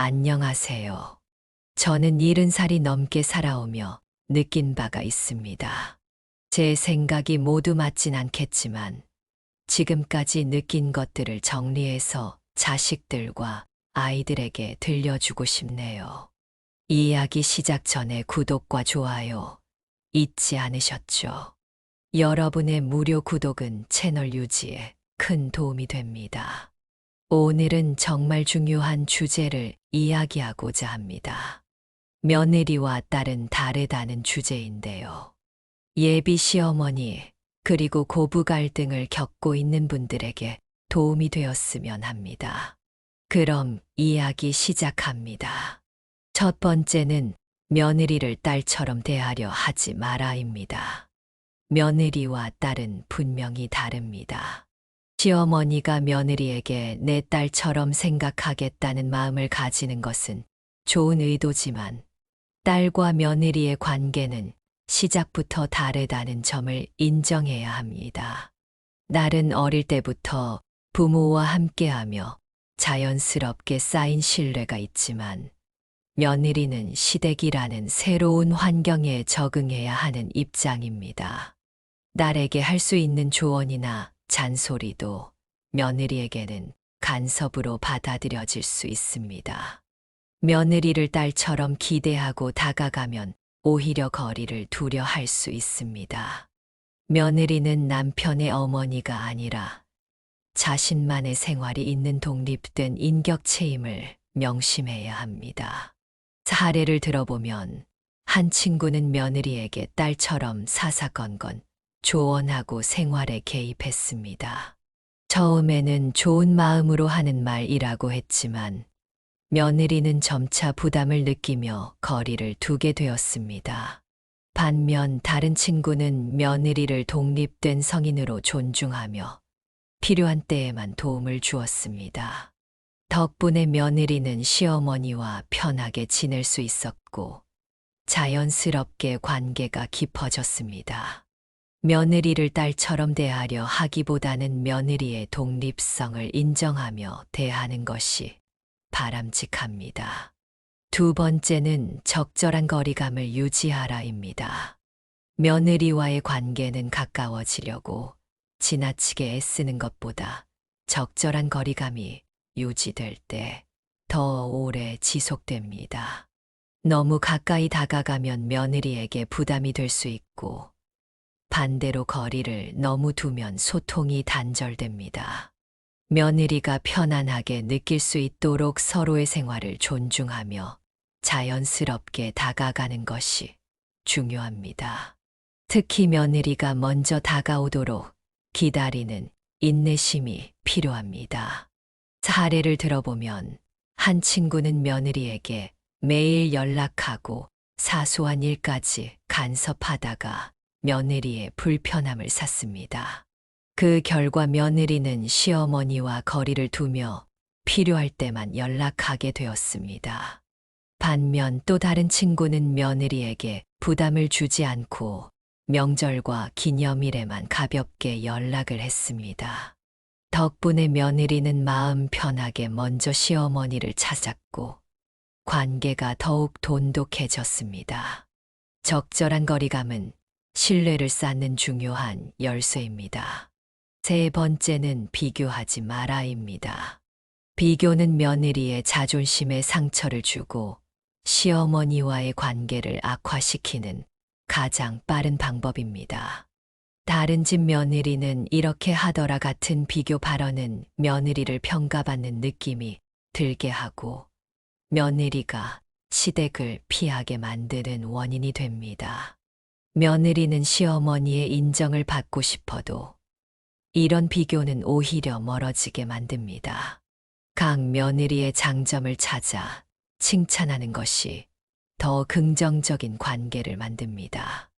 안녕하세요. 저는 70살이 넘게 살아오며 느낀 바가 있습니다. 제 생각이 모두 맞진 않겠지만 지금까지 느낀 것들을 정리해서 자식들과 아이들에게 들려주고 싶네요. 이 이야기 시작 전에 구독과 좋아요 잊지 않으셨죠? 여러분의 무료 구독은 채널 유지에 큰 도움이 됩니다. 오늘은 정말 중요한 주제를 이야기하고자 합니다. 며느리와 딸은 다르다는 주제인데요. 예비 시어머니 그리고 고부 갈등을 겪고 있는 분들에게 도움이 되었으면 합니다. 그럼 이야기 시작합니다. 첫 번째는 며느리를 딸처럼 대하려 하지 마라입니다. 며느리와 딸은 분명히 다릅니다. 시어머니가 며느리에게 내 딸처럼 생각하겠다는 마음을 가지는 것은 좋은 의도지만 딸과 며느리의 관계는 시작부터 다르다는 점을 인정해야 합니다. 딸은 어릴 때부터 부모와 함께하며 자연스럽게 쌓인 신뢰가 있지만 며느리는 시댁이라는 새로운 환경에 적응해야 하는 입장입니다. 딸에게 할 수 있는 조언이나 잔소리도 며느리에게는 간섭으로 받아들여질 수 있습니다. 며느리를 딸처럼 기대하고 다가가면 오히려 거리를 두려 할 수 있습니다. 며느리는 남편의 어머니가 아니라 자신만의 생활이 있는 독립된 인격체임을 명심해야 합니다. 사례를 들어보면 한 친구는 며느리에게 딸처럼 사사건건 조언하고 생활에 개입했습니다. 처음에는 좋은 마음으로 하는 말이라고 했지만 며느리는 점차 부담을 느끼며 거리를 두게 되었습니다. 반면 다른 친구는 며느리를 독립된 성인으로 존중하며 필요한 때에만 도움을 주었습니다. 덕분에 며느리는 시어머니와 편하게 지낼 수 있었고 자연스럽게 관계가 깊어졌습니다. 며느리를 딸처럼 대하려 하기보다는 며느리의 독립성을 인정하며 대하는 것이 바람직합니다. 두 번째는 적절한 거리감을 유지하라입니다. 며느리와의 관계는 가까워지려고 지나치게 애쓰는 것보다 적절한 거리감이 유지될 때 더 오래 지속됩니다. 너무 가까이 다가가면 며느리에게 부담이 될 수 있고 반대로 거리를 너무 두면 소통이 단절됩니다. 며느리가 편안하게 느낄 수 있도록 서로의 생활을 존중하며 자연스럽게 다가가는 것이 중요합니다. 특히 며느리가 먼저 다가오도록 기다리는 인내심이 필요합니다. 사례를 들어보면 한 친구는 며느리에게 매일 연락하고 사소한 일까지 간섭하다가 며느리의 불편함을 샀습니다. 그 결과 며느리는 시어머니와 거리를 두며 필요할 때만 연락하게 되었습니다. 반면 또 다른 친구는 며느리에게 부담을 주지 않고 명절과 기념일에만 가볍게 연락을 했습니다. 덕분에 며느리는 마음 편하게 먼저 시어머니를 찾았고 관계가 더욱 돈독해졌습니다. 적절한 거리감은 신뢰를 쌓는 중요한 열쇠입니다. 세 번째는 비교하지 마라입니다. 비교는 며느리의 자존심에 상처를 주고 시어머니와의 관계를 악화시키는 가장 빠른 방법입니다. 다른 집 며느리는 이렇게 하더라 같은 비교 발언은 며느리를 평가받는 느낌이 들게 하고 며느리가 시댁을 피하게 만드는 원인이 됩니다. 며느리는 시어머니의 인정을 받고 싶어도 이런 비교는 오히려 멀어지게 만듭니다. 각 며느리의 장점을 찾아 칭찬하는 것이 더 긍정적인 관계를 만듭니다.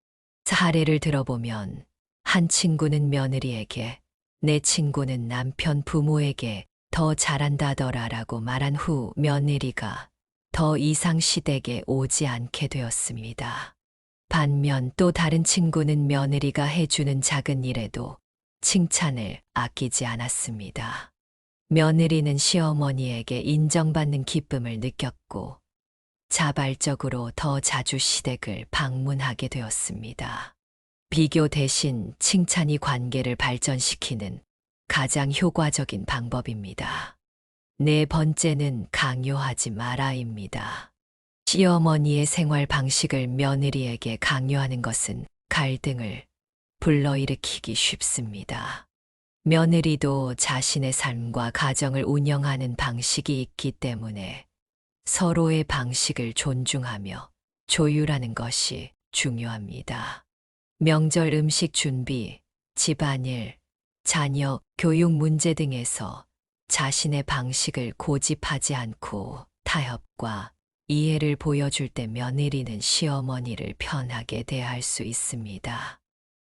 사례를 들어보면 한 친구는 며느리에게 내 친구는 남편 부모에게 더 잘한다더라라고 말한 후 며느리가 더 이상 시댁에 오지 않게 되었습니다. 반면 또 다른 친구는 며느리가 해주는 작은 일에도 칭찬을 아끼지 않았습니다. 며느리는 시어머니에게 인정받는 기쁨을 느꼈고 자발적으로 더 자주 시댁을 방문하게 되었습니다. 비교 대신 칭찬이 관계를 발전시키는 가장 효과적인 방법입니다. 네 번째는 강요하지 마라입니다. 시어머니의 생활 방식을 며느리에게 강요하는 것은 갈등을 불러일으키기 쉽습니다. 며느리도 자신의 삶과 가정을 운영하는 방식이 있기 때문에 서로의 방식을 존중하며 조율하는 것이 중요합니다. 명절 음식 준비, 집안일, 자녀 교육 문제 등에서 자신의 방식을 고집하지 않고 타협과 이해를 보여줄 때 며느리는 시어머니를 편하게 대할 수 있습니다.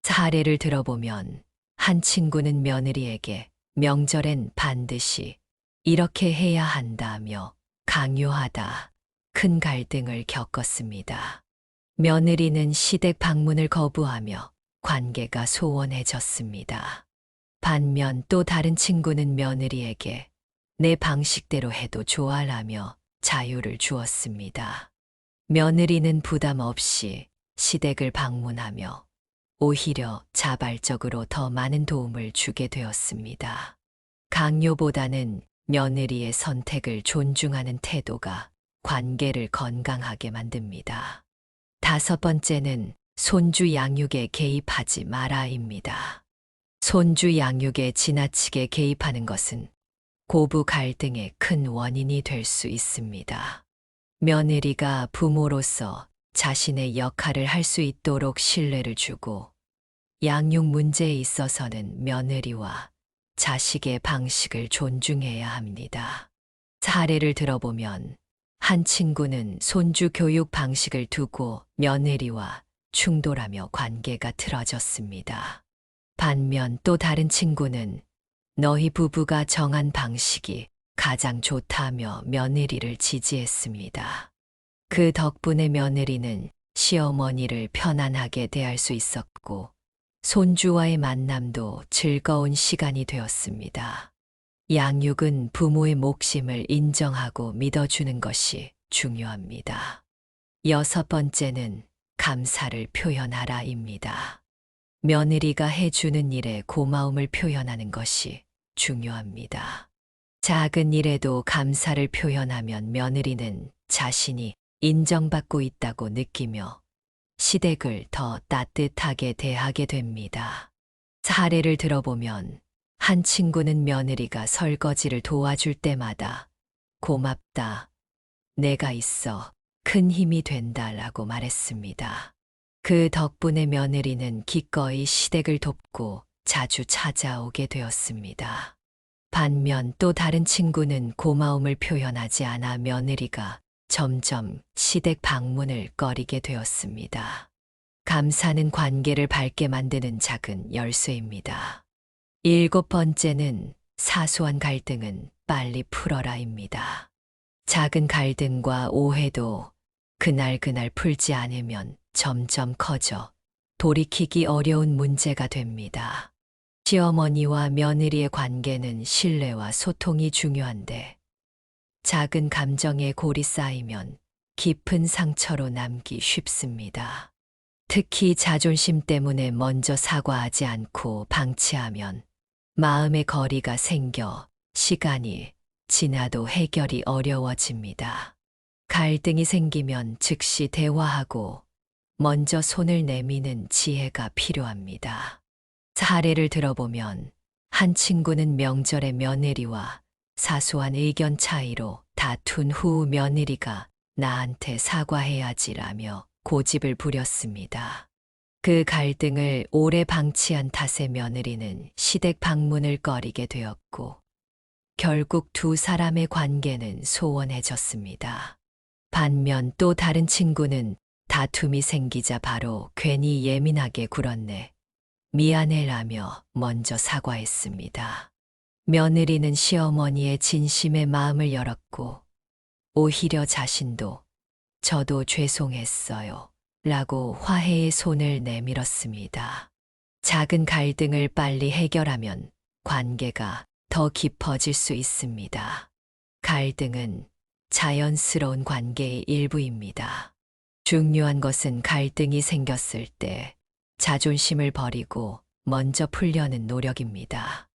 사례를 들어보면 한 친구는 며느리에게 명절엔 반드시 이렇게 해야 한다며 강요하다 큰 갈등을 겪었습니다. 며느리는 시댁 방문을 거부하며 관계가 소원해졌습니다. 반면 또 다른 친구는 며느리에게 내 방식대로 해도 좋아라며 자유를 주었습니다. 며느리는 부담 없이 시댁을 방문하며 오히려 자발적으로 더 많은 도움을 주게 되었습니다. 강요보다는 며느리의 선택을 존중하는 태도가 관계를 건강하게 만듭니다. 다섯 번째는 손주 양육에 개입하지 마라입니다. 손주 양육에 지나치게 개입하는 것은 고부 갈등의 큰 원인이 될 수 있습니다. 며느리가 부모로서 자신의 역할을 할 수 있도록 신뢰를 주고 양육 문제에 있어서는 며느리와 자식의 방식을 존중해야 합니다. 사례를 들어보면 한 친구는 손주 교육 방식을 두고 며느리와 충돌하며 관계가 틀어졌습니다. 반면 또 다른 친구는 너희 부부가 정한 방식이 가장 좋다며 며느리를 지지했습니다. 그 덕분에 며느리는 시어머니를 편안하게 대할 수 있었고 손주와의 만남도 즐거운 시간이 되었습니다. 양육은 부모의 몫임을 인정하고 믿어주는 것이 중요합니다. 여섯 번째는 감사를 표현하라입니다. 며느리가 해주는 일에 고마움을 표현하는 것이 중요합니다. 작은 일에도 감사를 표현하면 며느리는 자신이 인정받고 있다고 느끼며 시댁을 더 따뜻하게 대하게 됩니다. 사례를 들어보면 한 친구는 며느리가 설거지를 도와줄 때마다 고맙다, 내가 있어 큰 힘이 된다라고 말했습니다. 그 덕분에 며느리는 기꺼이 시댁을 돕고 자주 찾아오게 되었습니다. 반면 또 다른 친구는 고마움을 표현하지 않아 며느리가 점점 시댁 방문을 꺼리게 되었습니다. 감사는 관계를 밝게 만드는 작은 열쇠입니다. 일곱 번째는 사소한 갈등은 빨리 풀어라입니다. 작은 갈등과 오해도 그날 풀지 않으면 점점 커져 돌이키기 어려운 문제가 됩니다. 시어머니와 며느리의 관계는 신뢰와 소통이 중요한데 작은 감정에 골이 쌓이면 깊은 상처로 남기 쉽습니다. 특히 자존심 때문에 먼저 사과하지 않고 방치하면 마음의 거리가 생겨 시간이 지나도 해결이 어려워집니다. 갈등이 생기면 즉시 대화하고 먼저 손을 내미는 지혜가 필요합니다. 사례를 들어보면 한 친구는 명절에 며느리와 사소한 의견 차이로 다툰 후 며느리가 나한테 사과해야지라며 고집을 부렸습니다. 그 갈등을 오래 방치한 탓에 며느리는 시댁 방문을 꺼리게 되었고 결국 두 사람의 관계는 소원해졌습니다. 반면 또 다른 친구는 다툼이 생기자 바로 괜히 예민하게 굴었네, 미안해라며 먼저 사과했습니다. 며느리는 시어머니의 진심의 마음을 열었고 오히려 자신도 저도 죄송했어요 라고 화해의 손을 내밀었습니다. 작은 갈등을 빨리 해결하면 관계가 더 깊어질 수 있습니다. 갈등은 자연스러운 관계의 일부입니다. 중요한 것은 갈등이 생겼을 때 자존심을 버리고 먼저 풀려는 노력입니다.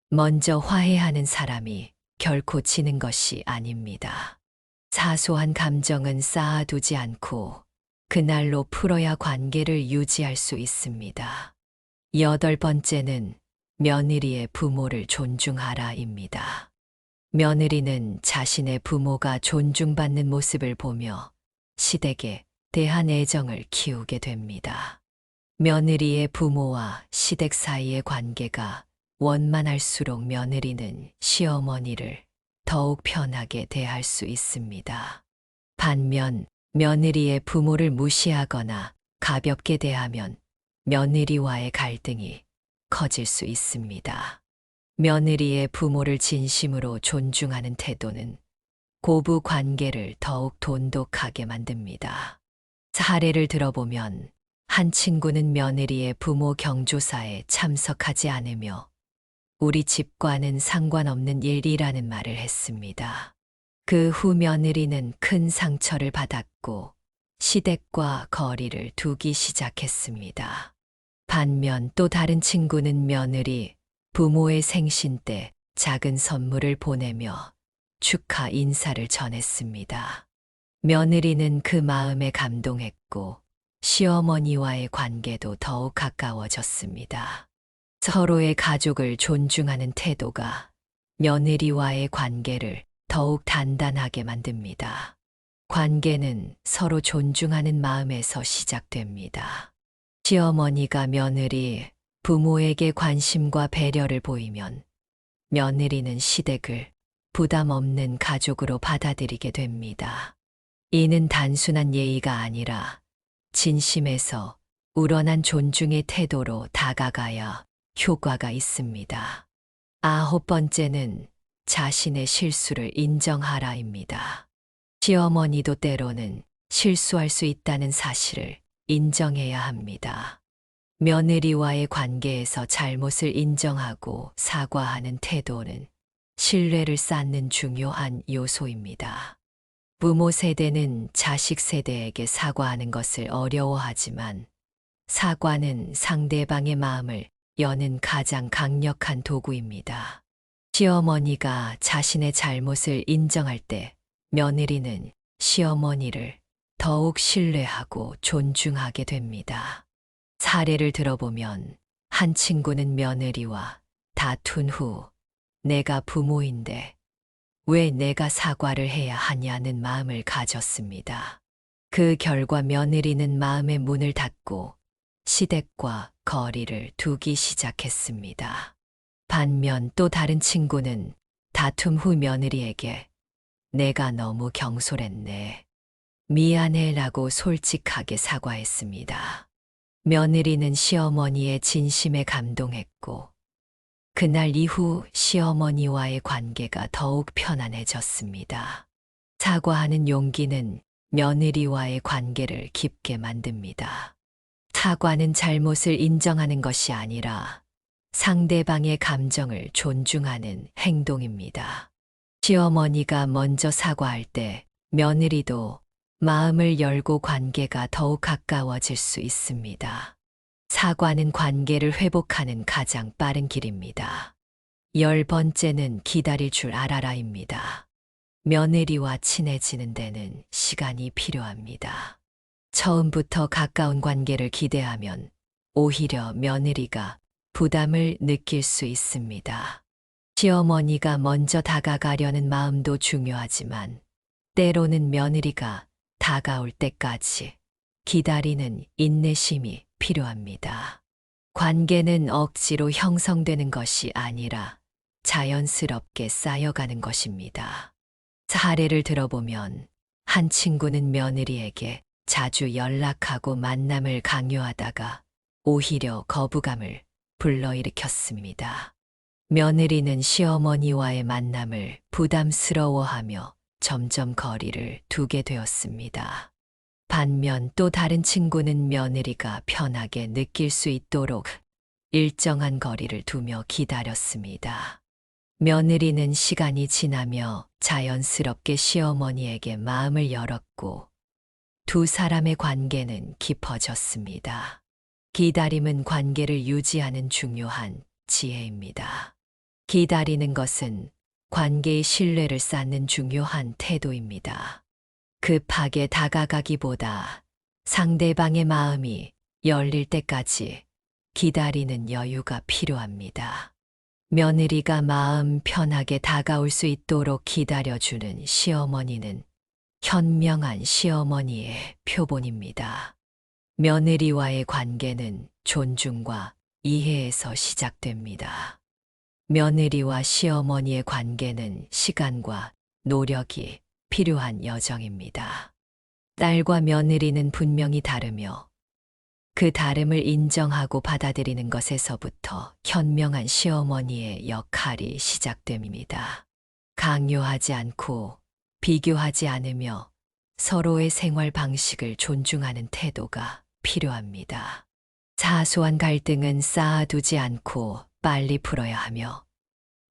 먼저 화해하는 사람이 결코 지는 것이 아닙니다. 사소한 감정은 쌓아두지 않고 그날로 풀어야 관계를 유지할 수 있습니다. 8번째는 며느리의 부모를 존중하라입니다. 며느리는 자신의 부모가 존중받는 모습을 보며 시댁에 대한 애정을 키우게 됩니다. 며느리의 부모와 시댁 사이의 관계가 원만할수록 며느리는 시어머니를 더욱 편하게 대할 수 있습니다. 반면 며느리의 부모를 무시하거나 가볍게 대하면 며느리와의 갈등이 커질 수 있습니다. 며느리의 부모를 진심으로 존중하는 태도는 고부 관계를 더욱 돈독하게 만듭니다. 사례를 들어보면 한 친구는 며느리의 부모 경조사에 참석하지 않으며 우리 집과는 상관없는 일이라는 말을 했습니다. 그 후 며느리는 큰 상처를 받았고 시댁과 거리를 두기 시작했습니다. 반면 또 다른 친구는 며느리 부모의 생신 때 작은 선물을 보내며 축하 인사를 전했습니다. 며느리는 그 마음에 감동했고 시어머니와의 관계도 더욱 가까워졌습니다. 서로의 가족을 존중하는 태도가 며느리와의 관계를 더욱 단단하게 만듭니다. 관계는 서로 존중하는 마음에서 시작됩니다. 시어머니가 며느리, 부모에게 관심과 배려를 보이면 며느리는 시댁을 부담 없는 가족으로 받아들이게 됩니다. 이는 단순한 예의가 아니라 진심에서 우러난 존중의 태도로 다가가야 효과가 있습니다. 9번째는 자신의 실수를 인정하라입니다. 시어머니도 때로는 실수할 수 있다는 사실을 인정해야 합니다. 며느리와의 관계에서 잘못을 인정하고 사과하는 태도는 신뢰를 쌓는 중요한 요소입니다. 부모 세대는 자식 세대에게 사과하는 것을 어려워하지만 사과는 상대방의 마음을 여는 가장 강력한 도구입니다. 시어머니가 자신의 잘못을 인정할 때 며느리는 시어머니를 더욱 신뢰하고 존중하게 됩니다. 사례를 들어보면 한 친구는 며느리와 다툰 후 내가 부모인데 왜 내가 사과를 해야 하냐는 마음을 가졌습니다. 그 결과 며느리는 마음의 문을 닫고 시댁과 거리를 두기 시작했습니다. 반면 또 다른 친구는 다툼 후 며느리에게 내가 너무 경솔했네. 미안해 라고 솔직하게 사과했습니다. 며느리는 시어머니의 진심에 감동했고 그날 이후 시어머니와의 관계가 더욱 편안해졌습니다. 사과하는 용기는 며느리와의 관계를 깊게 만듭니다. 사과는 잘못을 인정하는 것이 아니라 상대방의 감정을 존중하는 행동입니다. 시어머니가 먼저 사과할 때 며느리도 마음을 열고 관계가 더욱 가까워질 수 있습니다. 사과는 관계를 회복하는 가장 빠른 길입니다. 10번째는 기다릴 줄 알아라입니다. 며느리와 친해지는 데는 시간이 필요합니다. 처음부터 가까운 관계를 기대하면 오히려 며느리가 부담을 느낄 수 있습니다. 시어머니가 먼저 다가가려는 마음도 중요하지만 때로는 며느리가 다가올 때까지 기다리는 인내심이 필요합니다. 관계는 억지로 형성되는 것이 아니라 자연스럽게 쌓여가는 것입니다. 사례를 들어보면 한 친구는 며느리에게 자주 연락하고 만남을 강요하다가 오히려 거부감을 불러일으켰습니다. 며느리는 시어머니와의 만남을 부담스러워하며 점점 거리를 두게 되었습니다. 반면 또 다른 친구는 며느리가 편하게 느낄 수 있도록 일정한 거리를 두며 기다렸습니다. 며느리는 시간이 지나며 자연스럽게 시어머니에게 마음을 열었고 두 사람의 관계는 깊어졌습니다. 기다림은 관계를 유지하는 중요한 지혜입니다. 기다리는 것은 관계의 신뢰를 쌓는 중요한 태도입니다. 급하게 다가가기보다 상대방의 마음이 열릴 때까지 기다리는 여유가 필요합니다. 며느리가 마음 편하게 다가올 수 있도록 기다려주는 시어머니는 현명한 시어머니의 표본입니다. 며느리와의 관계는 존중과 이해에서 시작됩니다. 며느리와 시어머니의 관계는 시간과 노력이 필요한 여정입니다. 딸과 며느리는 분명히 다르며 그 다름을 인정하고 받아들이는 것에서부터 현명한 시어머니의 역할이 시작됩니다. 강요하지 않고 비교하지 않으며 서로의 생활 방식을 존중하는 태도가 필요합니다. 사소한 갈등은 쌓아두지 않고 빨리 풀어야 하며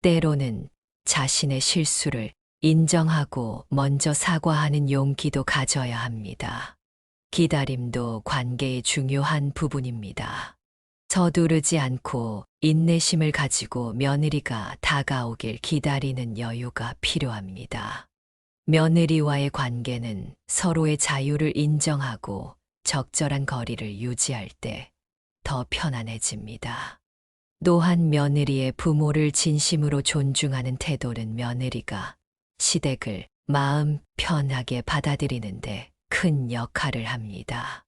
때로는 자신의 실수를 인정하고 먼저 사과하는 용기도 가져야 합니다. 기다림도 관계의 중요한 부분입니다. 서두르지 않고 인내심을 가지고 며느리가 다가오길 기다리는 여유가 필요합니다. 며느리와의 관계는 서로의 자유를 인정하고 적절한 거리를 유지할 때 더 편안해집니다. 또한 며느리의 부모를 진심으로 존중하는 태도는 며느리가 시댁을 마음 편하게 받아들이는데 큰 역할을 합니다.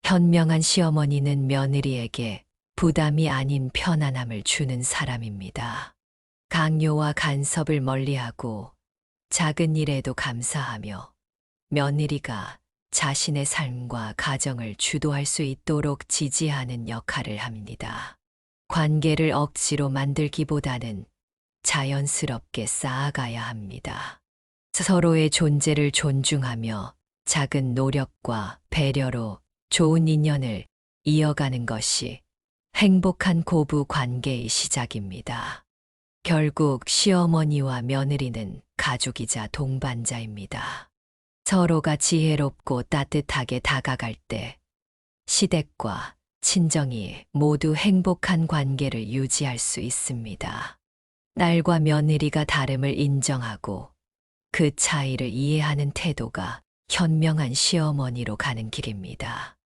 현명한 시어머니는 며느리에게 부담이 아닌 편안함을 주는 사람입니다. 강요와 간섭을 멀리하고 작은 일에도 감사하며 며느리가 자신의 삶과 가정을 주도할 수 있도록 지지하는 역할을 합니다. 관계를 억지로 만들기보다는 자연스럽게 쌓아가야 합니다. 서로의 존재를 존중하며 작은 노력과 배려로 좋은 인연을 이어가는 것이 행복한 고부 관계의 시작입니다. 결국 시어머니와 며느리는 가족이자 동반자입니다. 서로가 지혜롭고 따뜻하게 다가갈 때 시댁과 친정이 모두 행복한 관계를 유지할 수 있습니다. 딸과 며느리가 다름을 인정하고 그 차이를 이해하는 태도가 현명한 시어머니로 가는 길입니다.